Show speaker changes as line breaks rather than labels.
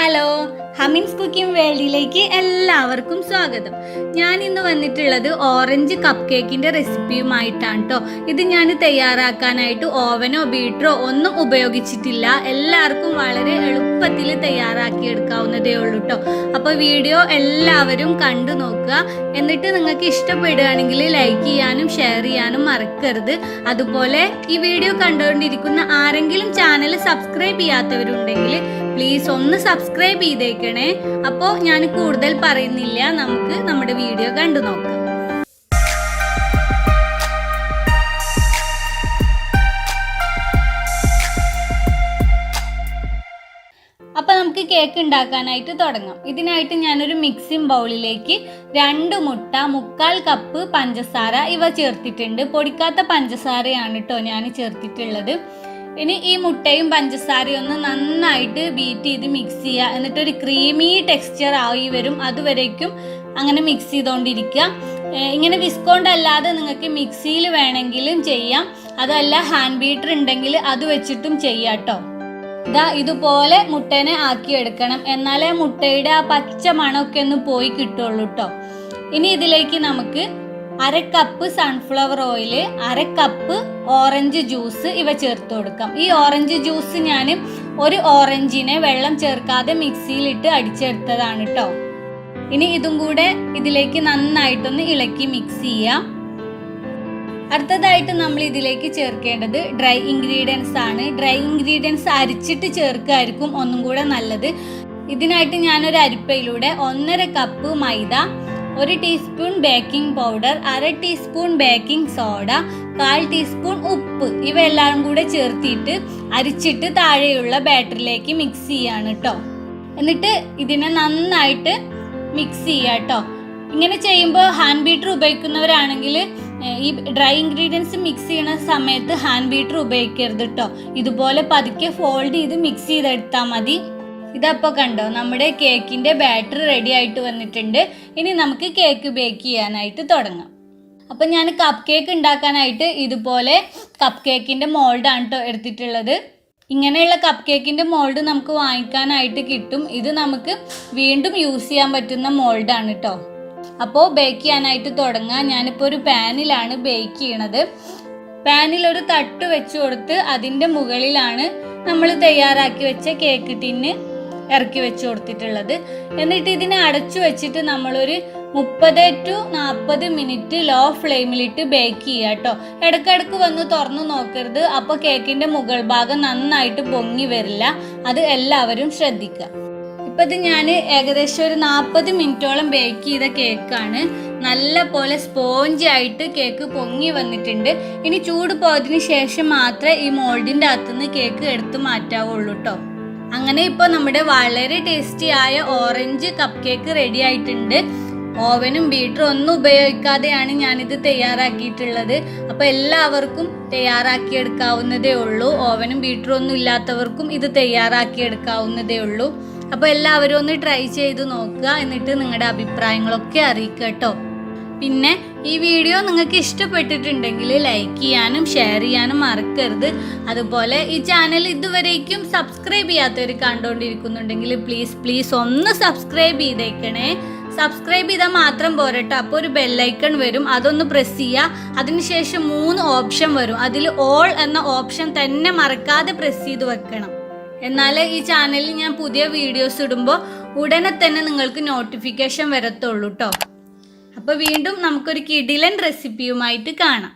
Hello, ഹമീൻസ് cooking വേൾഡിലേക്ക് എല്ലാവർക്കും സ്വാഗതം. ഞാൻ ഇന്ന് വന്നിട്ടുള്ളത് ഓറഞ്ച് കപ്പ് കേക്കിൻ്റെ റെസിപ്പിയുമായിട്ടാണ് കേട്ടോ. ഇത് ഞാൻ തയ്യാറാക്കാനായിട്ട് ഓവനോ ബീറ്ററോ ഒന്നും ഉപയോഗിച്ചിട്ടില്ല. എല്ലാവർക്കും വളരെ എളുപ്പത്തിൽ തയ്യാറാക്കി എടുക്കാവുന്നതേ ഉള്ളൂ കേട്ടോ. അപ്പോൾ വീഡിയോ എല്ലാവരും കണ്ടു നോക്കുക. എന്നിട്ട് നിങ്ങൾക്ക് ഇഷ്ടപ്പെടുകയാണെങ്കിൽ ലൈക്ക് ചെയ്യാനും ഷെയർ ചെയ്യാനും മറക്കരുത്. അതുപോലെ ഈ വീഡിയോ കണ്ടുകൊണ്ടിരിക്കുന്ന ആരെങ്കിലും ചാനൽ സബ്സ്ക്രൈബ് ചെയ്യാത്തവരുണ്ടെങ്കിൽ പ്ലീസ് ഒന്ന് സബ്സ്ക്രൈബ് ചെയ്തേക്കണേ. അപ്പോൾ ഞാൻ കൂടുതൽ പറയുന്നില്ല, നമുക്ക് നമ്മുടെ വീഡിയോ കണ്ടു നോക്കാം. അപ്പോൾ നമുക്ക് കേക്ക് ഉണ്ടാക്കാനായിട്ട് തുടങ്ങാം. ഇതിനായിട്ട് ഞാനൊരു മിക്സിംഗ് ബൗളിലേക്ക് 2 മുട്ട, 1/4 കപ്പ് പഞ്ചസാര ഇവ ചേർത്തിട്ടുണ്ട്. പൊടിക്കാത്ത പഞ്ചസാരയാണ് കേട്ടോ ഞാൻ ചേർത്തിട്ടുള്ളത്. ഇനി ഈ മുട്ടയും പഞ്ചസാരയും ഒന്ന് നന്നായിട്ട് ബീറ്റ് ചെയ്ത് മിക്സ് ചെയ്യുക. എന്നിട്ടൊരു ക്രീമി ടെക്സ്ചർ ആയി വരും, അതുവരേക്കും അങ്ങനെ മിക്സ് ചെയ്തുകൊണ്ടിരിക്കുക. ഇങ്ങനെ വിസ്കോണ്ടല്ലാതെ നിങ്ങൾക്ക് മിക്സിയിൽ വേണമെങ്കിലും ചെയ്യാം, അതല്ല ഹാൻഡ് ബീറ്റർ ഉണ്ടെങ്കിൽ അത് വെച്ചിട്ടും ചെയ്യാം കേട്ടോ. ഇതുപോലെ മുട്ടേനെ ആക്കിയെടുക്കണം, എന്നാലേ മുട്ടയുടെ ആ പച്ച മണമൊക്കെ ഒന്ന് പോയി കിട്ടുള്ളൂ കേട്ടോ. ഇനി ഇതിലേക്ക് നമുക്ക് 1/2 cup sunflower oil, 1/2 cup orange juice ഇവ ചേർത്ത് കൊടുക്കാം. ഈ ഓറഞ്ച് ജ്യൂസ് ഞാൻ ഒരു ഓറഞ്ചിനെ വെള്ളം ചേർക്കാതെ മിക്സിയിലിട്ട് അടിച്ചെടുത്തതാണ് കേട്ടോ. ഇനി ഇതും കൂടെ ഇതിലേക്ക് നന്നായിട്ടൊന്ന് ഇളക്കി മിക്സ് ചെയ്യാം. അടുത്തതായിട്ട് നമ്മൾ ഇതിലേക്ക് ചേർക്കേണ്ടത് ഡ്രൈ ഇൻഗ്രീഡിയൻസ് ആണ്. ഡ്രൈ ഇൻഗ്രീഡിയൻസ് അരിച്ചിട്ട് ചേർക്കായിരിക്കും ഒന്നും കൂടെ നല്ലത്. ഇതിനായിട്ട് ഞാനൊരു അരിപ്പയിലൂടെ 1/2 കപ്പ് മൈദ, 1 teaspoon baking powder, 1/2 teaspoon baking soda, 1/4 teaspoon ഉപ്പ് ഇവയെല്ലാം കൂടെ ചേർത്തിട്ട് അരിച്ചിട്ട് താഴെയുള്ള ബാറ്ററിലേക്ക് മിക്സ് ചെയ്യാണ് കേട്ടോ. എന്നിട്ട് ഇതിനെ നന്നായിട്ട് മിക്സ് ചെയ്യുക കേട്ടോ. ഇങ്ങനെ ചെയ്യുമ്പോൾ ഹാൻഡ് ബീറ്റർ ഉപയോഗിക്കുന്നവരാണെങ്കിൽ ഈ ഡ്രൈ ഇൻഗ്രീഡിയൻസ് മിക്സ് ചെയ്യുന്ന സമയത്ത് ഹാൻഡ് ബീറ്റർ ഉപയോഗിക്കരുത് കേട്ടോ. ഇതുപോലെ പതുക്കെ ഫോൾഡ് ചെയ്ത് മിക്സ് ചെയ്തെടുത്താൽ മതി. ഇതപ്പോൾ കണ്ടോ, നമ്മുടെ കേക്കിൻ്റെ ബാറ്റർ റെഡി ആയിട്ട് വന്നിട്ടുണ്ട്. ഇനി നമുക്ക് കേക്ക് ബേക്ക് ചെയ്യാനായിട്ട് തുടങ്ങാം. അപ്പം ഞാൻ കപ്പ് കേക്ക് ഉണ്ടാക്കാനായിട്ട് ഇതുപോലെ കപ്പ് കേക്കിൻ്റെ മോൾഡാണ് കേട്ടോ എടുത്തിട്ടുള്ളത്. ഇങ്ങനെയുള്ള കപ്പ് കേക്കിൻ്റെ മോൾഡ് നമുക്ക് വാങ്ങിക്കാനായിട്ട് കിട്ടും. ഇത് നമുക്ക് വീണ്ടും യൂസ് ചെയ്യാൻ പറ്റുന്ന മോൾഡാണ് കേട്ടോ. അപ്പോൾ ബേക്ക് ചെയ്യാനായിട്ട് തുടങ്ങാം. ഞാനിപ്പോൾ ഒരു പാനിലാണ് ബേക്ക് ചെയ്യണത്. പാനിൽ ഒരു തട്ട് വെച്ച് കൊടുത്ത് അതിൻ്റെ മുകളിലാണ് നമ്മൾ തയ്യാറാക്കി വെച്ച കേക്ക് ടിന്ന് ഇറക്കി വെച്ച് കൊടുത്തിട്ടുള്ളത്. എന്നിട്ട് ഇതിനെ അടച്ചു വെച്ചിട്ട് നമ്മളൊരു 30 to 40 മിനിറ്റ് ലോ ഫ്ലെയിമിലിട്ട് ബേക്ക് ചെയ്യുക കേട്ടോ. ഇടയ്ക്കിടയ്ക്ക് വന്ന് തുറന്നു നോക്കരുത്, അപ്പോൾ കേക്കിൻ്റെ മുകൾ ഭാഗം നന്നായിട്ട് പൊങ്ങി വരില്ല. അത് എല്ലാവരും ശ്രദ്ധിക്കുക. ഇപ്പം ഇത് ഞാൻ ഏകദേശം ഒരു 40 മിനിറ്റോളം ബേക്ക് ചെയ്ത കേക്കാണ്. നല്ല പോലെ സ്പോഞ്ചി ആയിട്ട് കേക്ക് പൊങ്ങി വന്നിട്ടുണ്ട്. ഇനി ചൂട് പോയതിന് ശേഷം മാത്രമേ ഈ മോൾഡിൻ്റെ അകത്തുനിന്ന് കേക്ക് എടുത്ത് മാറ്റാവുള്ളൂ കേട്ടോ. അങ്ങനെ ഇപ്പോൾ നമ്മുടെ വളരെ ടേസ്റ്റി ആയ ഓറഞ്ച് കപ്പ് കേക്ക് റെഡി ആയിട്ടുണ്ട്. ഓവനും ബീറ്ററും ഒന്നും ഉപയോഗിക്കാതെയാണ് ഞാനിത് തയ്യാറാക്കിയിട്ടുള്ളത്. അപ്പോൾ എല്ലാവർക്കും തയ്യാറാക്കിയെടുക്കാവുന്നതേ ഉള്ളൂ. ഓവനും ബീറ്ററും ഒന്നും ഇല്ലാത്തവർക്കും ഇത് തയ്യാറാക്കിയെടുക്കാവുന്നതേ ഉള്ളൂ. അപ്പോൾ എല്ലാവരും ഒന്ന് ട്രൈ ചെയ്ത് നോക്കുക. എന്നിട്ട് നിങ്ങളുടെ അഭിപ്രായങ്ങളൊക്കെ അറിയിക്കുക കേട്ടോ. പിന്നെ ഈ വീഡിയോ നിങ്ങൾക്ക് ഇഷ്ടപ്പെട്ടിട്ടുണ്ടെങ്കിൽ ലൈക്ക് ചെയ്യാനും ഷെയർ ചെയ്യാനും മറക്കരുത്. അതുപോലെ ഈ ചാനൽ ഇതുവരേക്കും സബ്സ്ക്രൈബ് ചെയ്യാത്തവർ കണ്ടുകൊണ്ടിരിക്കുന്നുണ്ടെങ്കിൽ പ്ലീസ് ഒന്ന് സബ്സ്ക്രൈബ് ചെയ്തേക്കണേ. സബ്സ്ക്രൈബ് ചെയ്താൽ മാത്രം പോരട്ടോ, അപ്പോൾ ഒരു ബെല്ലൈക്കൺ വരും, അതൊന്ന് പ്രസ് ചെയ്യുക. അതിനുശേഷം 3 ഓപ്ഷൻ വരും. അതിൽ ഓൾ എന്ന ഓപ്ഷൻ തന്നെ മറക്കാതെ പ്രസ് ചെയ്ത് വെക്കണം. എന്നാലേ ഈ ചാനലിൽ ഞാൻ പുതിയ വീഡിയോസ് ഇടുമ്പോൾ ഉടനെ തന്നെ നിങ്ങൾക്ക് നോട്ടിഫിക്കേഷൻ വരത്തുള്ളൂ കേട്ടോ. അപ്പോൾ വീണ്ടും നമുക്കൊരു കിടിലൻ റെസിപ്പിയുമായിട്ട് കാണാം.